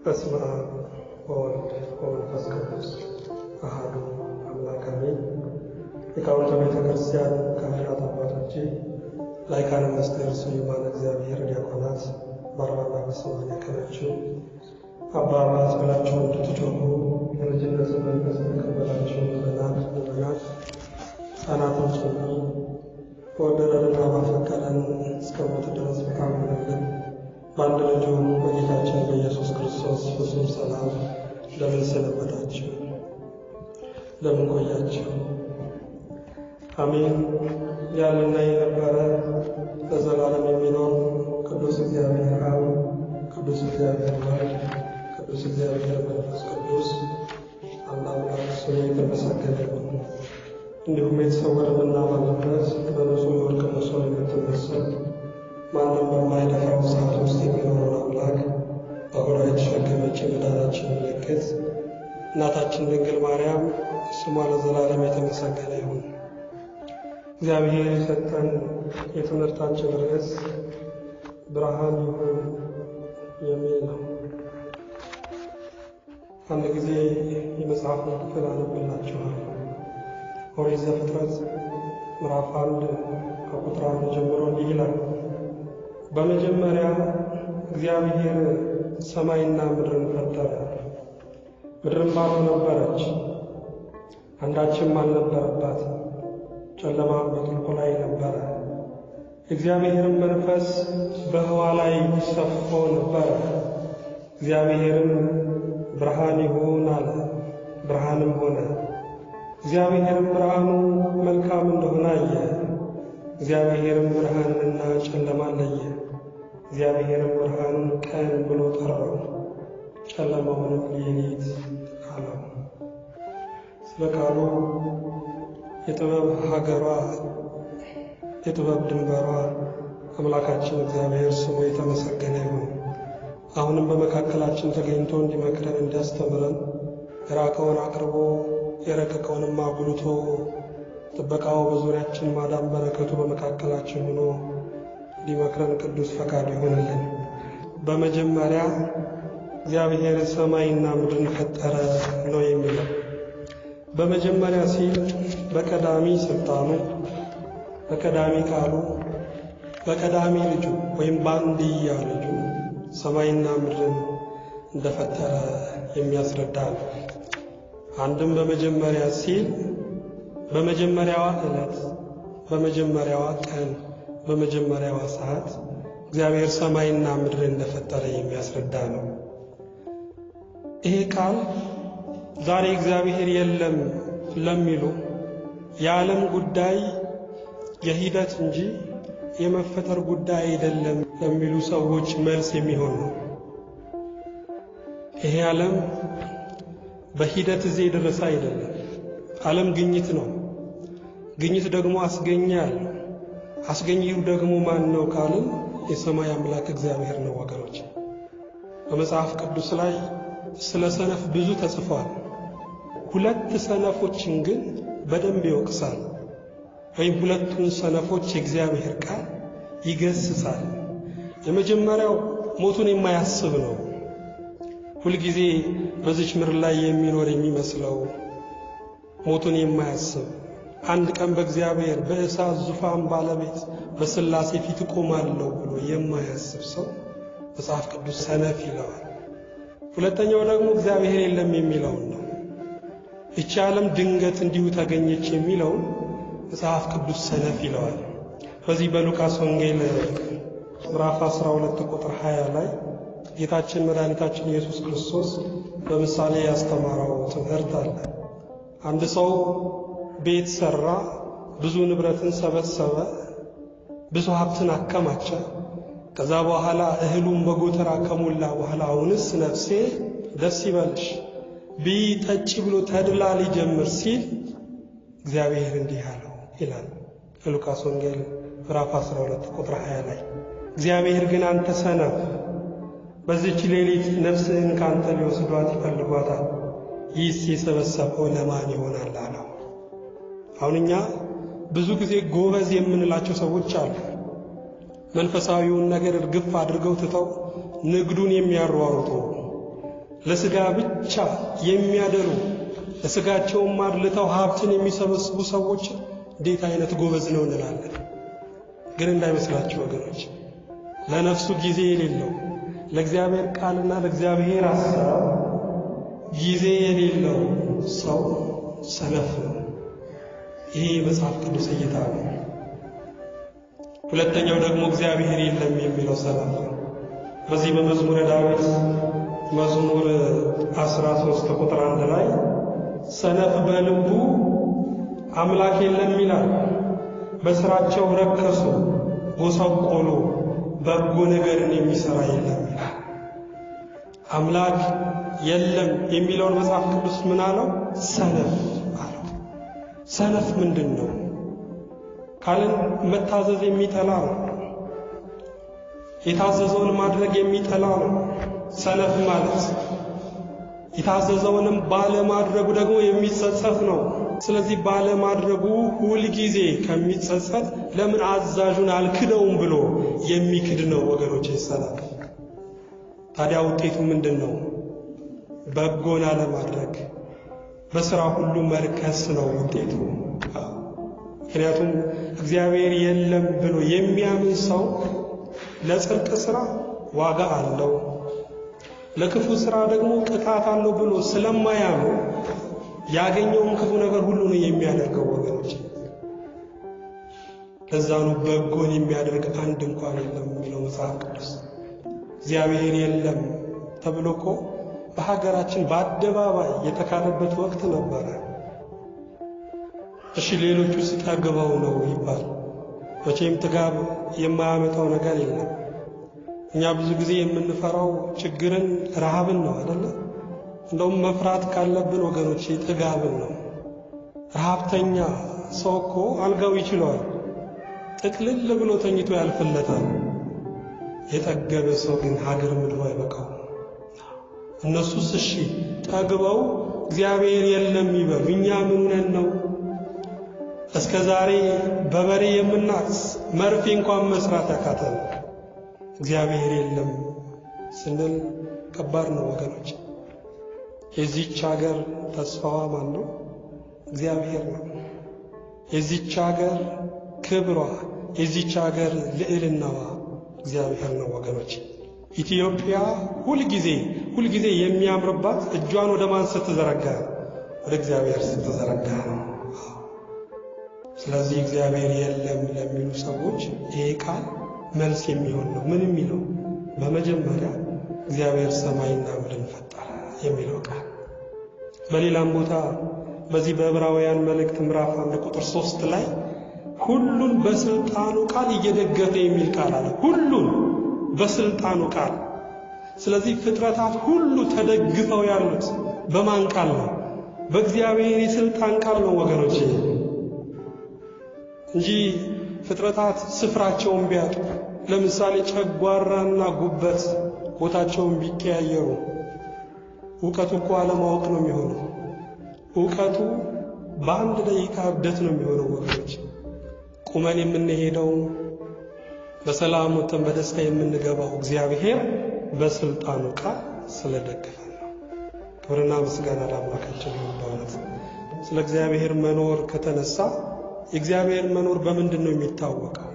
በስመ አብ ወወልድ ወመንፈስ ቅዱስ አሐዱ አምላክ አሜን። ሊቃውንተ ቤተ ክርስቲያን፣ ካህናት አባቶቼ፣ ላይካነ ምስጢር ስዩማነ እግዚአብሔር ዲያቆናት፣ በአርባና በሰማንያ ቀናችሁ አባ አባት ብላችሁ እንድትጮኹ የልጅነት መንፈስ የተቀበላችሁ ምዕመናን፣ ሕፃናትን ጨምሮ በወደደንና ባፈቀረን እስከ ሞት ድረስ በታመነልን በአንድ ልጁ በጌታችን በኢየሱስ ክርስቶስ ፍጹም ሰላም እንደምን ሰነበታችሁ? እንደምን ቆያችሁ? አሜን። ያለና የነበረ ለዘላለም የሚኖር ቅዱስ እግዚአብሔር አብ፣ ቅዱስ እግዚአብሔር ወልድ፣ ቅዱስ እግዚአብሔር መንፈስ ቅዱስ አንድ አምላክ ስሙ የተመሰገነ ይሁን። እንዲሁም የተሰወረና ባለበት በንጹሕ የወርቅ መሶብ የምትመሰል ማንም በማይደፋው እሳት ውስጥ የሚኖረውን አምላክ በሆዷ የተሸከመች የመዳናችን ምልክት እናታችን ድንግል ማርያም ስሟ ለዘላለም የተመሰገነ ይሁን። እግዚአብሔር የሰጠን የትምህርታችን ርዕስ ብርሃን ይሁን የሚል ነው። አንድ ጊዜ የመጽሐፍ ክፍል አነብላችኋለሁ። ኦሪት ዘፍጥረት ምዕራፍ 1 ከቁጥር 1 ጀምሮ እንዲህ ይላል። በመጀመሪያ እግዚአብሔር ሰማይና ምድርን ፈጠረ። ምድርም ባዶ ነበረች፣ አንዳችም አልነበረባትም፣ ጨለማም በጥልቁ ላይ ነበረ። የእግዚአብሔርም መንፈስ በህዋ ላይ ሰፎ ነበረ። እግዚአብሔርም ብርሃን ይሁን አለ፣ ብርሃንም ሆነ። እግዚአብሔርም ብርሃኑ መልካም እንደሆነ አየ። እግዚአብሔርም ብርሃንንና ጨለማን ለየ። እግዚአብሔርም ብርሃኑን ቀን ብሎ ጠራው፣ ጨለማውንም ሌሊት አለው። ስለ ቃሉ የጥበብ ሀገሯ የጥበብ ድንበሯ አምላካችን እግዚአብሔር ስሙ የተመሰገነ ይሁን። አሁንም በመካከላችን ተገኝቶ እንዲመክረን እንዲያስተምረን የራቀውን አቅርቦ የረቀቀውንም አጉልቶ ጥበቃው በዙሪያችን ማዳን በረከቱ በመካከላችን ሆኖ እንዲመክረን ቅዱስ ፈቃዱ ይሆንልን። በመጀመሪያ እግዚአብሔር ሰማይና ምድርን ፈጠረ ነው የሚለው። በመጀመሪያ ሲል በቀዳሚ ስልጣኑ፣ በቀዳሚ ቃሉ፣ በቀዳሚ ልጁ ወይም በአንድያ ልጁ ሰማይና ምድርን እንደፈጠረ የሚያስረዳ ነው። አንድም በመጀመሪያ ሲል በመጀመሪያዋ ዕለት፣ በመጀመሪያዋ ቀን፣ በመጀመሪያዋ ሰዓት እግዚአብሔር ሰማይና ምድርን እንደፈጠረ የሚያስረዳ ነው። ይሄ ቃል ዛሬ እግዚአብሔር የለም ለሚሉ የዓለም ጉዳይ የሂደት እንጂ የመፈጠር ጉዳይ አይደለም ለሚሉ ሰዎች መልስ የሚሆን ነው። ይሄ ዓለም በሂደት እዚህ የደረሰ አይደለም። ዓለም ግኝት ነው። ግኝት ደግሞ አስገኛል። አስገኝው ደግሞ ማን ነው ካልን የሰማይ አምላክ እግዚአብሔር ነው ወገኖች። በመጽሐፍ ቅዱስ ላይ ስለ ሰነፍ ብዙ ተጽፏል። ሁለት ሰነፎችን ግን በደንብ ይወቅሳል፣ ወይም ሁለቱን ሰነፎች የእግዚአብሔር ቃል ይገስጻል። የመጀመሪያው ሞቱን የማያስብ ነው። ሁልጊዜ በዚች ምድር ላይ የሚኖር የሚመስለው ሞቱን የማያስብ አንድ ቀን በእግዚአብሔር በእሳት ዙፋን ባለቤት በሥላሴ ፊት ቆማለሁ ብሎ የማያስብ ሰው መጽሐፍ ቅዱስ ሰነፍ ይለዋል። ሁለተኛው ደግሞ እግዚአብሔር የለም የሚለውን ነው። እቺ ዓለም ድንገት እንዲሁ ተገኘች የሚለውን መጽሐፍ ቅዱስ ሰነፍ ይለዋል። በዚህ በሉቃስ ወንጌል ምዕራፍ 12 ቁጥር 20 ላይ ጌታችን መድኃኒታችን ኢየሱስ ክርስቶስ በምሳሌ ያስተማረው ትምህርት አለ። አንድ ሰው ቤት ሰራ፣ ብዙ ንብረትን ሰበሰበ፣ ብዙ ሀብትን አከማቸ። ከዛ በኋላ እህሉን በጎተራ ከሞላ በኋላ አሁንስ ነፍሴ ደስ ይበልሽ ብይ ጠጪ ብሎ ተድላ ሊጀምር ሲል እግዚአብሔር እንዲህ አለው ይላል ሉቃስ ወንጌል ምዕራፍ 12 ቁጥር 20 ላይ። እግዚአብሔር ግን አንተ ሰነፍ፣ በዚህች ሌሊት ነፍስህን ካንተ ሊወስዷት ይፈልጓታል፣ ይህስ የሰበሰበው ለማን ይሆናል አለው። አሁን እኛ ብዙ ጊዜ ጎበዝ የምንላቸው ሰዎች አሉ። መንፈሳዊውን ነገር እርግፍ አድርገው ትተው ንግዱን የሚያሯሩጡ ለስጋ ብቻ የሚያደሩ ለስጋቸው ማድልተው ሀብትን የሚሰበስቡ ሰዎች እንዴት አይነት ጎበዝ ነው እንላለን። ግን እንዳይመስላችሁ ወገኖች፣ ለነፍሱ ጊዜ የሌለው ለእግዚአብሔር ቃልና ለእግዚአብሔር ሐሳብ ጊዜ የሌለው ሰው ሰነፍ ነው። ይሄ መጽሐፍ ቅዱስ እይታ ነው። ሁለተኛው ደግሞ እግዚአብሔር የለም የሚለው ሰነፍ ነው። በዚህ በመዝሙረ ዳዊት መዝሙር 13 ቁጥር 1 ላይ ሰነፍ በልቡ አምላክ የለም ይላል፣ በስራቸው ረከሱ ጎሰቆሉ፣ በጎ ነገርን የሚሰራ የለም ይላል። አምላክ የለም የሚለውን መጽሐፍ ቅዱስ ምን አለው? ሰነፍ አለው። ሰነፍ ምንድነው ካልን መታዘዝ የሚጠላ ነው። የታዘዘውን ማድረግ የሚጠላ ነው ሰነፍ ማለት። የታዘዘውንም ባለማድረጉ ደግሞ የሚጸጸት ነው። ስለዚህ ባለማድረጉ ሁል ጊዜ ከሚጸጸት ለምን አዛዡን አልክደውም ብሎ የሚክድ ነው ወገኖች ሰነፍ። ታዲያ ውጤቱ ምንድነው? በጎን አለማድረግ፣ በስራ ሁሉ መርከስ ነው ውጤቱ። ምክንያቱም እግዚአብሔር የለም ብሎ የሚያምን ሰው ለጽድቅ ስራ ዋጋ አለው፣ ለክፉ ስራ ደግሞ ቅጣት አለው ብሎ ስለማያምን ያገኘውን ክፉ ነገር ሁሉ ነው የሚያደርገው ወገኖች። ለዛ ነው በጎን የሚያደርግ አንድ እንኳን የለም የሚለው መጽሐፍ ቅዱስ። እግዚአብሔር የለም ተብሎ እኮ በሀገራችን በአደባባይ የተካለበት ወቅት ነበረ። እሺ ሌሎቹ ሲጠግበው ነው ይባል። መቼም ጥጋብ የማያመጣው ነገር የለም። እኛ ብዙ ጊዜ የምንፈራው ችግርን፣ ረሃብን ነው አይደለ? እንደውም መፍራት ካለብን ወገኖች ጥጋብን ነው። ረሃብተኛ ሰው እኮ አልጋው ይችላል፣ ጥቅልል ብሎ ተኝቶ ያልፍለታል። የጠገበ ሰው ግን ሀገር ምድሩ አይበቃው። እነሱስ እሺ ጠግበው እግዚአብሔር የለም ይበሉ፣ እኛ ምን ሆነን ነው እስከ ዛሬ በበሬ የምናስ መርፌ እንኳን መስራት ያቃተን? እግዚአብሔር የለም ስንል ከባድ ነው ወገኖች። የዚህች ሀገር ተስፋዋ ማን ነው? እግዚአብሔር ነው። የዚህች ሀገር ክብሯ፣ የዚህች ሀገር ልዕልናዋ እግዚአብሔር ነው ወገኖች። ኢትዮጵያ ሁልጊዜ የሚያምርባት እጇን ወደ ማን ስትዘረጋ? ወደ እግዚአብሔር ስትዘረጋ ነው። ስለዚህ እግዚአብሔር የለም ለሚሉ ሰዎች ይሄ ቃል መልስ የሚሆን ነው። ምን የሚለው? በመጀመሪያ እግዚአብሔር ሰማይና ምድርን ፈጠረ የሚለው ቃል። በሌላም ቦታ በዚህ በዕብራውያን መልእክት ምዕራፍ 1 ቁጥር 3 ላይ ሁሉን በስልጣኑ ቃል እየደገፈ የሚል ቃል አለ። ሁሉን በስልጣኑ ቃል። ስለዚህ ፍጥረታት ሁሉ ተደግፈው ያሉት በማን ቃል ነው? በእግዚአብሔር የስልጣን ቃል ነው ወገኖቼ። እንጂ ፍጥረታት ስፍራቸውን ቢያጡ፣ ለምሳሌ ጨጓራና ጉበት ቦታቸውን ቢቀያየሩ ዕውቀቱ እኮ አለማወቅ ነው የሚሆነው። ዕውቀቱ በአንድ ደቂቃ እብደት ነው የሚሆነው ወገኖች። ቁመን የምንሄደው በሰላም ወጥተን በደስታ የምንገባው እግዚአብሔር በስልጣኑ ቃል ስለደገፈን ነው። ክብርና ምስጋና ለአምላካችን ይሁን። በእውነት ስለ እግዚአብሔር መኖር ከተነሳ የእግዚአብሔር መኖር በምንድን ነው የሚታወቀው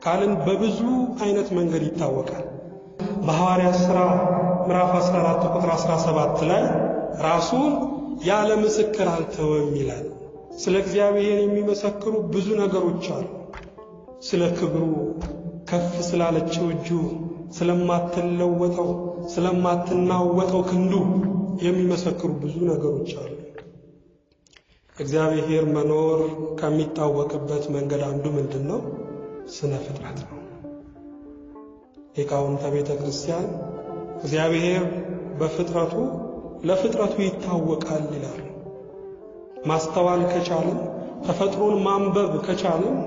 ካልን በብዙ አይነት መንገድ ይታወቃል። በሐዋርያት ሥራ ምዕራፍ 14 ቁጥር 17 ላይ ራሱን ያለ ምስክር አልተወም ይላል። ስለ እግዚአብሔር የሚመሰክሩ ብዙ ነገሮች አሉ። ስለ ክብሩ፣ ከፍ ስላለችው እጁ፣ ስለማትናወጠው ክንዱ የሚመሰክሩ ብዙ ነገሮች አሉ። እግዚአብሔር መኖር ከሚታወቅበት መንገድ አንዱ ምንድነው? ስነ ፍጥረት ነው። ሊቃውንተ ቤተ ክርስቲያን እግዚአብሔር በፍጥረቱ ለፍጥረቱ ይታወቃል ይላሉ። ማስተዋል ከቻለን፣ ተፈጥሮን ማንበብ ከቻለን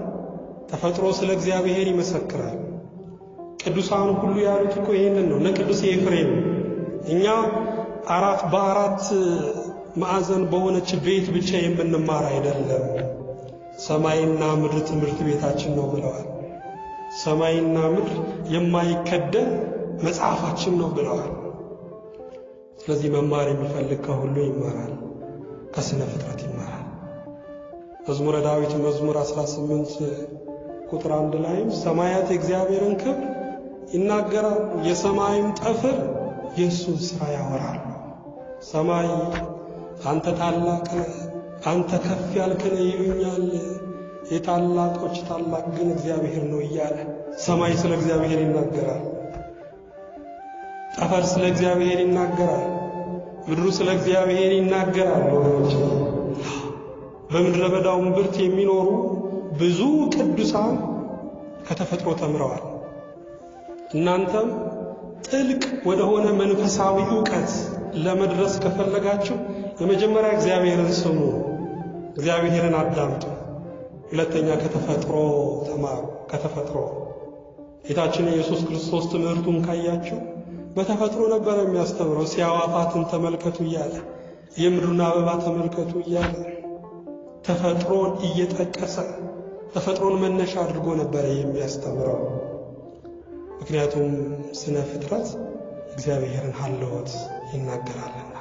ተፈጥሮ ስለ እግዚአብሔር ይመሰክራል። ቅዱሳን ሁሉ ያሉት እኮ ይሄንን ነው። ለቅዱስ ኤፍሬም እኛ በአራት ማዕዘን በሆነች ቤት ብቻ የምንማር አይደለም፣ ሰማይና ምድር ትምህርት ቤታችን ነው ብለዋል። ሰማይና ምድር የማይከደን መጽሐፋችን ነው ብለዋል። ስለዚህ መማር የሚፈልግ ከሁሉ ይማራል፣ ከስነ ፍጥረት ይማራል። መዝሙረ ዳዊት መዝሙር 18 ቁጥር 1 ላይም ሰማያት የእግዚአብሔርን ክብር ይናገራሉ፣ የሰማይም ጠፍር የእሱን ሥራ ያወራሉ። ሰማይ አንተ ታላቅ ነህ፣ አንተ ከፍ ያልክ ነህ ይሉኛል፣ የታላቆች ታላቅ ግን እግዚአብሔር ነው እያለ ሰማይ ስለ እግዚአብሔር ይናገራል። ጠፈር ስለ እግዚአብሔር ይናገራል። ምድሩ ስለ እግዚአብሔር ይናገራል። ወገኖች በምድረ በዳው እምብርት የሚኖሩ ብዙ ቅዱሳን ከተፈጥሮ ተምረዋል። እናንተም ጥልቅ ወደ ሆነ መንፈሳዊ ዕውቀት ለመድረስ ከፈለጋችሁ የመጀመሪያ እግዚአብሔርን ስሙ፣ እግዚአብሔርን አዳምጡ። ሁለተኛ ከተፈጥሮ ተማሩ። ከተፈጥሮ ጌታችን ኢየሱስ ክርስቶስ ትምህርቱን ካያችሁ በተፈጥሮ ነበር የሚያስተምረው። ሲያዋፋትን ተመልከቱ እያለ የምድሩን አበባ ተመልከቱ እያለ ተፈጥሮን እየጠቀሰ ተፈጥሮን መነሻ አድርጎ ነበር የሚያስተምረው። ምክንያቱም ስነ ፍጥረት እግዚአብሔርን ሀልዎት ይናገራልና።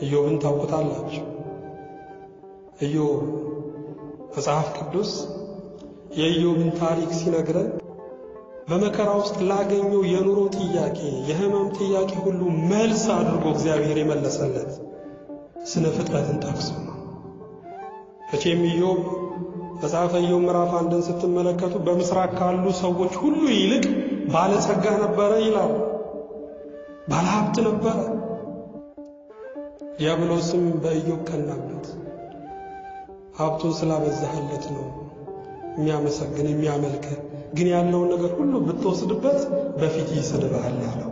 ኢዮብን ታውቁታላችሁ። ኢዮብ መጽሐፍ ቅዱስ የኢዮብን ታሪክ ሲነግረን በመከራ ውስጥ ላገኘው የኑሮ ጥያቄ፣ የህመም ጥያቄ ሁሉ መልስ አድርጎ እግዚአብሔር የመለሰለት ስነ ፍጥረትን ጠቅሶ ነው። መቼም ኢዮብ መጽሐፈ ኢዮብ ምዕራፍ 1ን ስትመለከቱ በምስራቅ ካሉ ሰዎች ሁሉ ይልቅ ባለጸጋ ነበረ ይላል። ባለሀብት ነበረ። ዲያብሎስም በኢዮብ ቀናበት። ሀብቱን ስላበዛህለት ነው የሚያመሰግን የሚያመልክ፣ ግን ያለውን ነገር ሁሉ ብትወስድበት በፊት ይሰድብሃል አለው።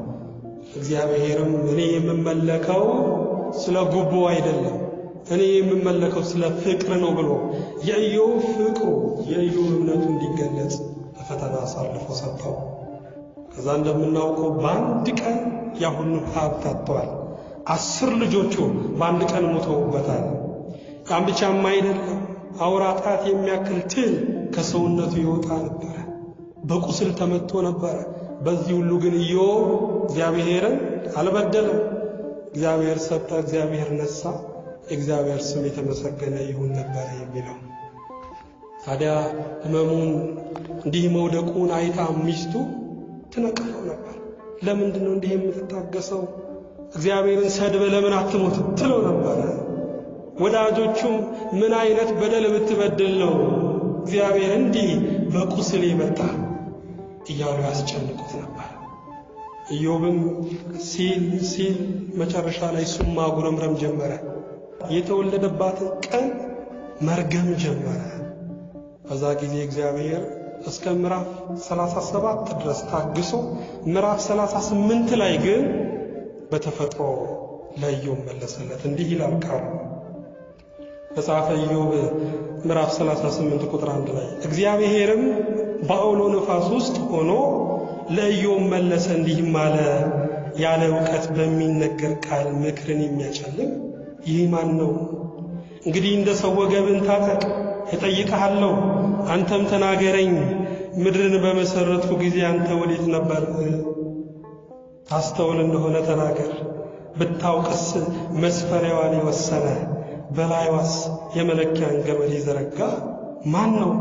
እግዚአብሔርም እኔ የምመለከው ስለ ጉቦ አይደለም፣ እኔ የምመለከው ስለ ፍቅር ነው ብሎ የኢዮብ ፍቅሩ የኢዮብ እምነቱ እንዲገለጽ ለፈተና አሳልፎ ሰጠው። ከዛ እንደምናውቀው በአንድ ቀን ያሁኑ ሀብት አጥቷል። 10 ልጆቹ በአንድ ቀን ሞተውበታል። ያን ብቻም አይደለም፣ አውራ ጣት የሚያክል ትል ከሰውነቱ ይወጣ ነበር። በቁስል ተመቶ ነበር። በዚህ ሁሉ ግን ኢዮብ እግዚአብሔርን አልበደለም። እግዚአብሔር ሰጠ፣ እግዚአብሔር ነሳ፣ እግዚአብሔር ስም የተመሰገነ ይሁን ነበር የሚለው። ታዲያ ህመሙን እንዲህ መውደቁን አይታ ሚስቱ ትነቅፈው ነበር። ለምንድን ነው እንዲህ የምትታገሰው? እግዚአብሔርን ሰድበ ለምን አትሞት ትለው ነበር። ወዳጆቹም ምን አይነት በደል ብትበድል ነው እግዚአብሔር እንዲህ በቁስል ይመጣ እያሉ ያስጨንቁት ነበር። ኢዮብም ሲል መጨረሻ ላይ እሱም ማጉረምረም ጀመረ። የተወለደባትን ቀን መርገም ጀመረ። በዛ ጊዜ እግዚአብሔር እስከ ምዕራፍ 37 ድረስ ታግሶ ምዕራፍ 38 ላይ ግን በተፈጥሮ ለኢዮብ መለሰለት። እንዲህ ይላል ቃሉ መጽሐፈ ኢዮብ ምዕራፍ 38 ቁጥር 1 ላይ እግዚአብሔርም በአውሎ ነፋስ ውስጥ ሆኖ ለኢዮብ መለሰ እንዲህም አለ፣ ያለ ዕውቀት በሚነገር ቃል ምክርን የሚያጨልም ይህ ማን ነው? እንግዲህ እንደ ሰው ወገብን ታጠቅ፣ እጠይቅሃለሁ፣ አንተም ተናገረኝ። ምድርን በመሰረትኩ ጊዜ አንተ ወዴት ነበር? ታስተውል እንደሆነ ተናገር። ብታውቅስ መስፈሪያዋን የወሰነ በላይዋስ የመለኪያን ገመድ የዘረጋ ማን ነው?